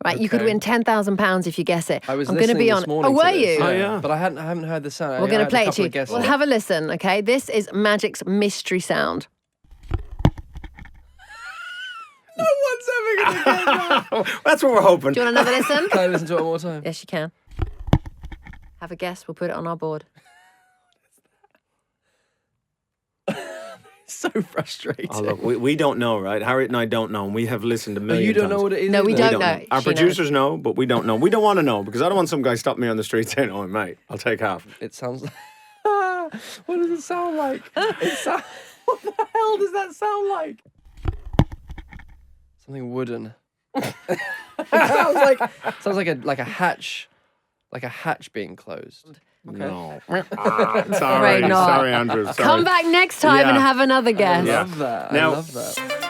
Right, you could Okay. win £10,000 if you guess it. I was I'm going to listening be this on. morning. Oh, were to this, you? Oh, yeah. But I haven't heard the sound. We're going I to had play a it couple to you. of guesses. Well, have a listen, okay? This is Magic's mystery sound. No one's ever going to get that. That's what we're hoping. Do you want another listen? Can I listen to it one more time? Yes, you can. Have a guess. We'll put it on our board. So frustrating. Oh, look, we don't know, right? Harriet and I don't know, and we have listened to Oh, millions. you don't know what it is? No, we either? don't know. Our She knows. producers know, but we don't know. We don't want to know because I don't want some guy stopping me on the street saying, "Oh, mate, I'll take half." It sounds like... What does it sound like? What the hell does that sound like? Something wooden. It sounds like a hatch being closed. No. Afraid Sorry, not. sorry, Andrew. Sorry. Come back next time Yeah. and have another guess. I love that. Now- I love that.